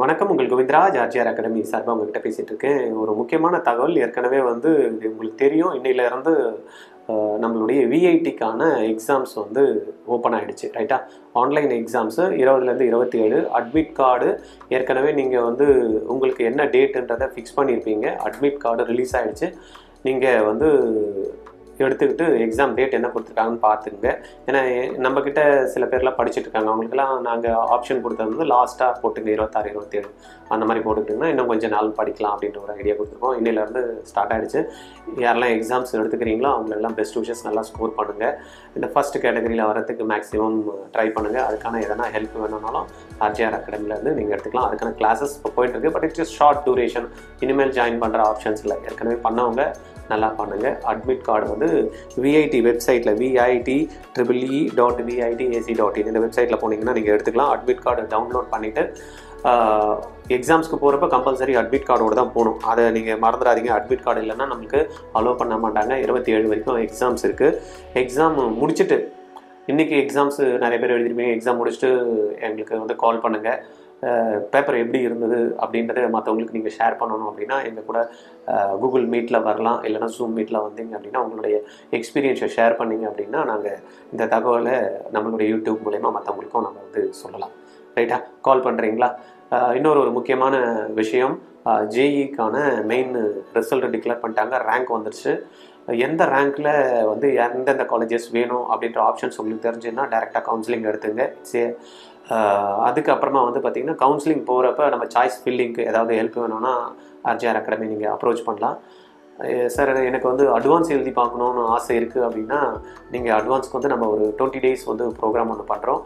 வணக்கம். உங்கள் Govindaraj RGR academy சார்பாக உங்ககிட்ட பேசிகிட்டு இருக்கேன். ஒரு முக்கியமான தகவல் ஏற்கனவே இது உங்களுக்கு தெரியும். இன்னையிலேருந்து நம்மளுடைய விஐடிக்கான எக்ஸாம்ஸ் ஓப்பன் ஆகிடுச்சு, ரைட்டா? ஆன்லைன் எக்ஸாம்ஸு 20லேருந்து 27. அட்மிட் கார்டு ஏற்கனவே நீங்கள் உங்களுக்கு என்ன டேட்டுன்றதை ஃபிக்ஸ் பண்ணியிருப்பீங்க. அட்மிட் கார்டு ரிலீஸ் ஆகிடுச்சு. நீங்கள் எடுத்துக்கிட்டு எக்ஸாம் டேட் என்ன கொடுத்துருக்காங்கன்னு பார்த்துக்குங்க. ஏன்னா நம்மக்கிட்ட சில பேர்லாம் படிச்சுட்டு இருக்காங்க. அவங்களுக்குலாம் நாங்கள் ஆப்ஷன் கொடுத்தது லாஸ்ட்டாக போட்டுங்க 26, 27 அந்த மாதிரி போட்டுக்கிட்டிங்கன்னா இன்னும் கொஞ்சம் நாள் படிக்கலாம் அப்படின்ற ஒரு ஐடியா கொடுத்துருக்கோம். இன்னிலேருந்து ஸ்டார்ட் ஆகிடுச்சு. யாரெல்லாம் எக்ஸாம்ஸ் எடுத்துக்கிறீங்களோ அவங்களெல்லாம் பெஸ்ட் விஷஸ் நல்லா ஸ்கோர் பண்ணுங்கள். இந்த ஃபஸ்ட் கேட்டகரியில் வரதுக்கு மேக்ஸிமம் ட்ரை பண்ணுங்கள். அதுக்கான எதனா ஹெல்ப் வேணும்னாலும் ஆர்ஜிஆர் அகாடமிலேருந்து நீங்கள் எடுத்துக்கலாம். அதுக்கான கிளாஸஸ் இப்போ போயிட்டுருக்கு. But it's short duration. இனிமேல் ஜாயின் பண்ணுற ஆப்ஷன்ஸ் இல்லை. ஏற்கனவே பண்ணவங்க நல்லா பண்ணுங்கள். அட்மிட் கார்டு விஐடி வெப்சைட்டில் VIT.EE.VITAC.in இந்த வெப்சைட்டில் போனீங்கன்னா நீங்கள் எடுத்துக்கலாம். அட்மிட் கார்டு டவுன்லோட் பண்ணிவிட்டு எக்ஸாம்ஸ்க்கு போகிறப்ப கம்பல்சரி அட்மிட் கார்டோடு தான் போகணும். அதை நீங்கள் மறந்துடாதீங்க. அட்மிட் கார்டு இல்லைன்னா நம்மளுக்கு அலோவ் பண்ண மாட்டாங்க. 27 வரைக்கும் எக்ஸாம்ஸ் இருக்குது. எக்ஸாம் முடிச்சுட்டு இன்றைக்கி எக்ஸாம்ஸு நிறைய பேர் எழுதிருப்பீங்க. எக்ஸாம் முடிச்சுட்டு எங்களுக்கு கால் பண்ணுங்கள். பேப்பர் எப்படி இருந்தது அப்படின்றத மற்றவங்களுக்கு நீங்கள் ஷேர் பண்ணணும் அப்படின்னா எங்கள் கூட கூகுள் மீட்டில் வரலாம். இல்லைனா ஜூம் மீட்டில் வந்தீங்க அப்படின்னா உங்களுடைய எக்ஸ்பீரியன்ஸை ஷேர் பண்ணிங்க அப்படின்னா நாங்கள் இந்த தகவலை நம்மளுடைய யூடியூப் மூலமா மற்றவங்களுக்கும் நம்ம சொல்லலாம், ரைட்டா? கால் பண்ணுறீங்களா? இன்னொரு முக்கியமான விஷயம், ஜேஇக்கான மெயின் ரிசல்ட் டிக்ளேர் பண்ணிட்டாங்க. ரேங்க் வந்துடுச்சு. எந்த ரேங்க்கில் எந்தெந்த காலேஜஸ் வேணும் அப்படின்ற ஆப்ஷன்ஸ் உங்களுக்கு தெரிஞ்சுன்னா டேரெக்டாக கவுன்சிலிங் எடுத்துங்க. அதுக்கப்புறமா பார்த்திங்கன்னா கவுன்சிலிங் போகிறப்ப நம்ம சாய்ஸ் ஃபில்லிங்க்கு ஏதாவது ஹெல்ப் வேணும்னா ஆர்ஜிஆர் அகாடமி நீங்கள் அப்ரோச் பண்ணலாம். சார் எனக்கு அட்வான்ஸ் எழுதி பார்க்கணுன்னு ஆசை இருக்குது அப்படின்னா நீங்கள் அட்வான்ஸ்க்கு நம்ம ஒரு 20 days ப்ரோக்ராம் ஒன்று பண்ணுறோம்.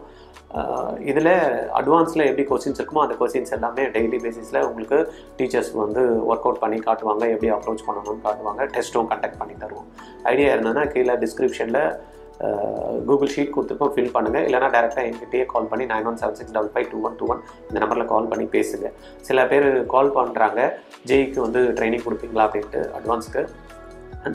இதில் அட்வான்ஸில் எப்படி கொஸ்டின்ஸ் இருக்குமோ அந்த கொஸ்டின்ஸ் எல்லாமே டெய்லி பேசிஸில் உங்களுக்கு டீச்சர்ஸ் ஒர்க் அவுட் பண்ணி காட்டுவாங்க. எப்படி அப்ரோச் பண்ணணும்னு காட்டுவாங்க. டெஸ்ட்டும் கண்டக்ட் பண்ணி தருவோம். ஐடியா இருந்ததுன்னா கீழே டிஸ்கிரிப்ஷனில் கூகுள் ஷீட் கொடுத்துருப்போம், ஃபில் பண்ணுங்கள். இல்லைனா டேரெக்டாக என்கிட்டயே கால் பண்ணி 9176552121 இந்த நம்பரில் கால் பண்ணி பேசுங்க. சில பேர் கால் பண்ணுறாங்க, ஜேஇக்கு ட்ரைனிங் கொடுப்பீங்களா அப்படின்ட்டு. அட்வான்ஸ்க்கு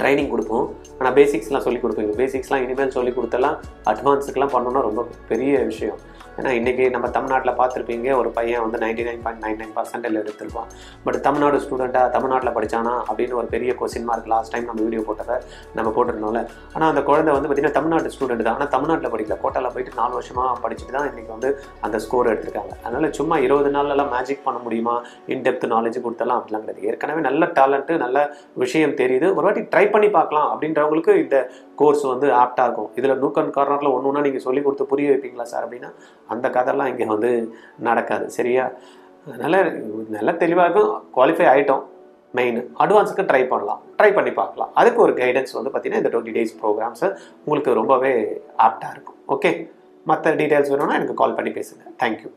ட்ரைனிங் கொடுப்போம். ஆனால் பேசிக்ஸ்லாம் சொல்லி கொடுப்பீங்க. பேசிக்ஸ்லாம் இனிமேல் சொல்லி கொடுத்தலாம். அட்வான்ஸுக்கெலாம் பண்ணணுன்னா ரொம்ப பெரிய விஷயம். ஏன்னா இன்றைக்கி நம்ம தமிழ்நாட்டில் பார்த்துருப்பீங்க, ஒரு பையன் 99.99% எடுத்திருப்பான். பட் தமிழ்நாடு ஸ்டூடெண்ட்டாக தமிழ்நாட்டில் படித்தானா அப்படின்னு ஒரு பெரிய கொஸ்டின் மார்க் லாஸ்ட் டைம் நம்ம வீடியோ போட்டதை நம்ம போட்டிருந்தோம்ல. ஆனால் அந்த குழந்தை பார்த்திங்கன்னா தமிழ்நாட்டு ஸ்டூடெண்ட் தான். ஆனால் தமிழ்நாட்டில் படிக்கல, கோட்டாவில் போயிட்டு 4 வருஷமாக படிச்சுட்டு தான் இன்றைக்கி அந்த ஸ்கோர் எடுத்திருக்காங்க. அதனால் சும்மா 20 நாள்லாம் மேஜிக் பண்ண முடியுமா, இன்டெப்த் நாலேஜ் கொடுத்தலாம் அப்படிலாம் கிடையாது. ஏற்கனவே நல்ல டேலண்ட்டு, நல்ல விஷயம் தெரியுது, ஒரு வாட்டி ட்ரை பண்ணி பார்க்கலாம் அப்படின்றவங்களுக்கு இந்த கோர்ஸ் ஆப்டாக இருக்கும். இதில் நூக் அண்ட் கார்னரில் ஒன்று நீங்கள் சொல்லி கொடுத்து புரிய வைப்பீங்களா சார் அப்படின்னா அந்த கதையெல்லாம் இங்கே நடக்காது, சரியா? அதனால் நல்ல தெளிவாக இருக்கும். குவாலிஃபை ஆகிட்டோம். மெயின் அட்வான்ஸுக்கு ட்ரை பண்ணி பார்க்கலாம். அதுக்கு ஒரு கைடன்ஸ் பார்த்தீங்கன்னா இந்த 20 days ப்ரோக்ராம்ஸு உங்களுக்கு ரொம்பவே ஆப்டாக இருக்கும். ஓகே, மற்ற டீட்டெயில்ஸ் வேணும்னா எனக்கு கால் பண்ணி பேசுங்க. தேங்க்யூ.